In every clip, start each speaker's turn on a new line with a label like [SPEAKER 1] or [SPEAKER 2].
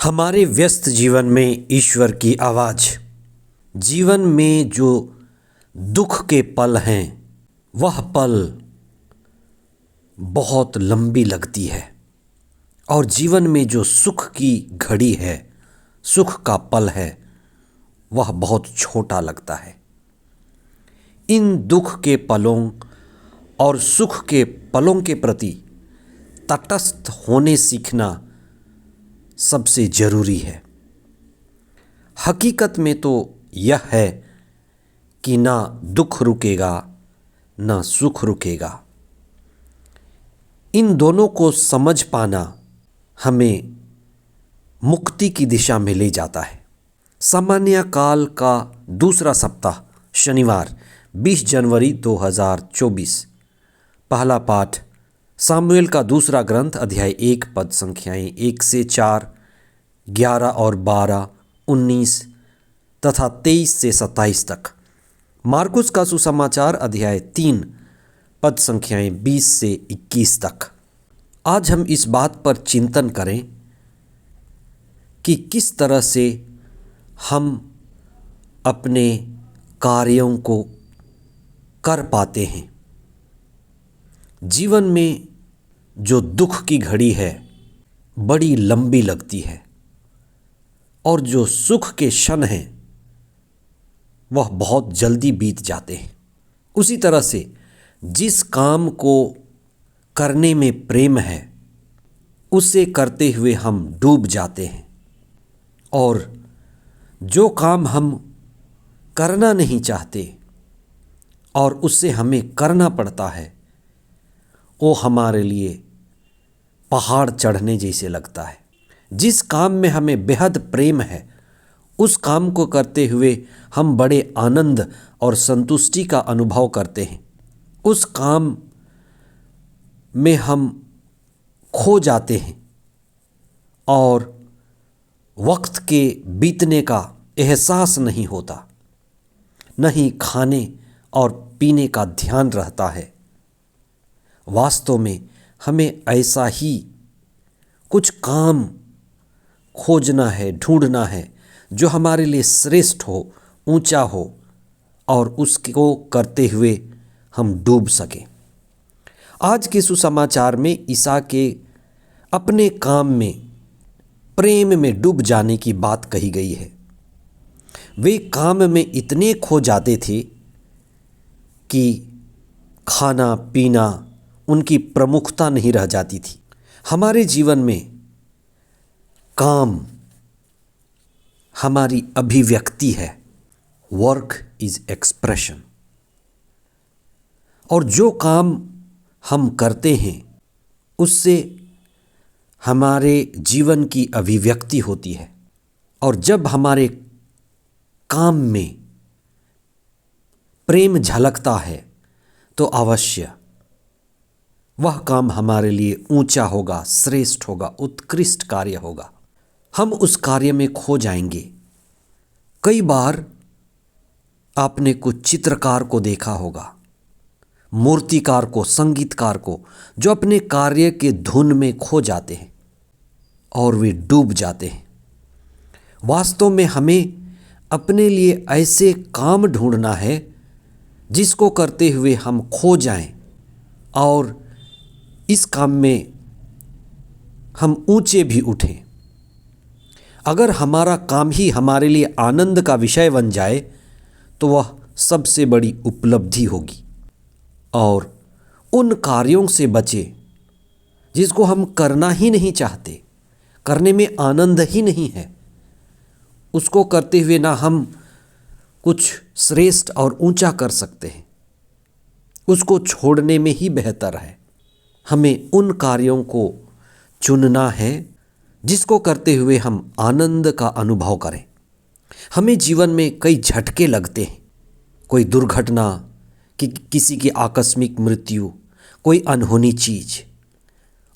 [SPEAKER 1] हमारे व्यस्त जीवन में ईश्वर की आवाज़, जीवन में जो दुख के पल हैं वह पल बहुत लंबी लगती है और जीवन में जो सुख की घड़ी है, सुख का पल है, वह बहुत छोटा लगता है। इन दुख के पलों और सुख के पलों के प्रति तटस्थ होने सीखना सबसे ज़रूरी है। हकीकत में तो यह है कि ना दुख रुकेगा ना सुख रुकेगा। इन दोनों को समझ पाना हमें मुक्ति की दिशा में ले जाता है। सामान्य काल का दूसरा सप्ताह, शनिवार 20 जनवरी 2024। पहला पाठ सामुएल का दूसरा ग्रंथ अध्याय 1 पद संख्याएं 1 से 4, 11 और 12, 19 तथा 23 से 27 तक। मार्कुस का सुसमाचार अध्याय 3 पद संख्याएं 20 से 21 तक। आज हम इस बात पर चिंतन करें कि किस तरह से हम अपने कार्यों को कर पाते हैं। जीवन में जो दुख की घड़ी है बड़ी लंबी लगती है और जो सुख के क्षण हैं वह बहुत जल्दी बीत जाते हैं। उसी तरह से जिस काम को करने में प्रेम है उसे करते हुए हम डूब जाते हैं और जो काम हम करना नहीं चाहते और उससे हमें करना पड़ता है वो हमारे लिए पहाड़ चढ़ने जैसे लगता है। जिस काम में हमें बेहद प्रेम है उस काम को करते हुए हम बड़े आनंद और संतुष्टि का अनुभव करते हैं। उस काम में हम खो जाते हैं और वक्त के बीतने का एहसास नहीं होता, न ही खाने और पीने का ध्यान रहता है। वास्तव में हमें ऐसा ही कुछ काम खोजना है, ढूंढना है जो हमारे लिए श्रेष्ठ हो, ऊंचा हो और उसको करते हुए हम डूब सकें। आज के सुसमाचार में इसहाक के अपने काम में प्रेम में डूब जाने की बात कही गई है। वे काम में इतने खो जाते थे कि खाना पीना उनकी प्रमुखता नहीं रह जाती थी। हमारे जीवन में काम हमारी अभिव्यक्ति है। Work is expression. और जो काम हम करते हैं उससे हमारे जीवन की अभिव्यक्ति होती है और जब हमारे काम में प्रेम झलकता है तो अवश्य वह काम हमारे लिए ऊंचा होगा, श्रेष्ठ होगा, उत्कृष्ट कार्य होगा। हम उस कार्य में खो जाएंगे। कई बार आपने कुछ चित्रकार को देखा होगा, मूर्तिकार को, संगीतकार को, जो अपने कार्य के धुन में खो जाते हैं और वे डूब जाते हैं। वास्तव में हमें अपने लिए ऐसे काम ढूंढना है जिसको करते हुए हम खो जाएं और इस काम में हम ऊंचे भी उठें। अगर हमारा काम ही हमारे लिए आनंद का विषय बन जाए तो वह सबसे बड़ी उपलब्धि होगी। और उन कार्यों से बचे जिसको हम करना ही नहीं चाहते, करने में आनंद ही नहीं है, उसको करते हुए ना हम कुछ श्रेष्ठ और ऊंचा कर सकते हैं, उसको छोड़ने में ही बेहतर है। हमें उन कार्यों को चुनना है जिसको करते हुए हम आनंद का अनुभव करें। हमें जीवन में कई झटके लगते हैं, कोई दुर्घटना, कि किसी की आकस्मिक मृत्यु, कोई अनहोनी चीज़,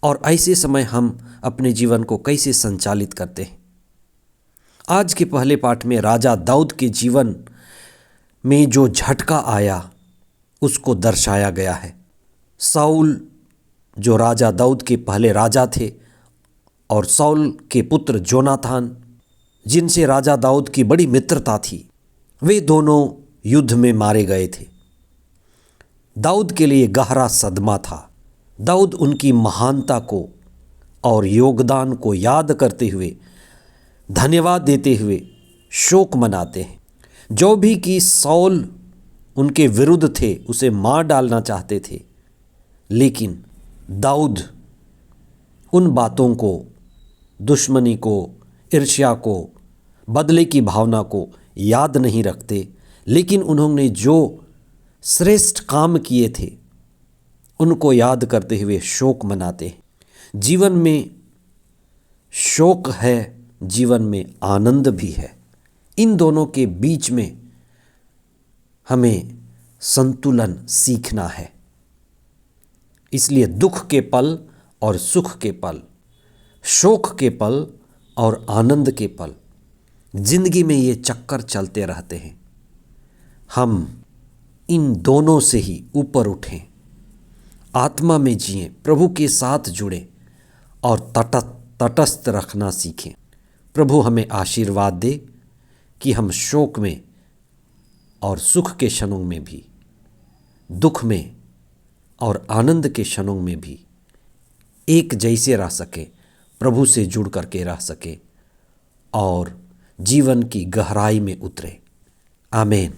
[SPEAKER 1] और ऐसे समय हम अपने जीवन को कैसे संचालित करते हैं। आज के पहले पाठ में राजा दाऊद के जीवन में जो झटका आया उसको दर्शाया गया है। साउल जो राजा दाऊद के पहले राजा थे और साउल के पुत्र जोनाथान, जिनसे राजा दाऊद की बड़ी मित्रता थी, वे दोनों युद्ध में मारे गए थे। दाऊद के लिए गहरा सदमा था। दाऊद उनकी महानता को और योगदान को याद करते हुए, धन्यवाद देते हुए शोक मनाते हैं। जो भी कि साउल उनके विरुद्ध थे, उसे मार डालना चाहते थे, लेकिन दाऊद उन बातों को, दुश्मनी को, ईर्ष्या को, बदले की भावना को याद नहीं रखते, लेकिन उन्होंने जो श्रेष्ठ काम किए थे उनको याद करते हुए शोक मनाते हैं। जीवन में शोक है, जीवन में आनंद भी है। इन दोनों के बीच में हमें संतुलन सीखना है। इसलिए दुख के पल और सुख के पल, शोक के पल और आनंद के पल, जिंदगी में ये चक्कर चलते रहते हैं। हम इन दोनों से ही ऊपर उठें, आत्मा में जिएं, प्रभु के साथ जुड़ें और तटस्थ रखना सीखें। प्रभु हमें आशीर्वाद दे कि हम शोक में और सुख के क्षणों में भी, दुख में और आनंद के क्षणों में भी एक जैसे रह सके, प्रभु से जुड़ करके रह सके और जीवन की गहराई में उतरे। आमीन।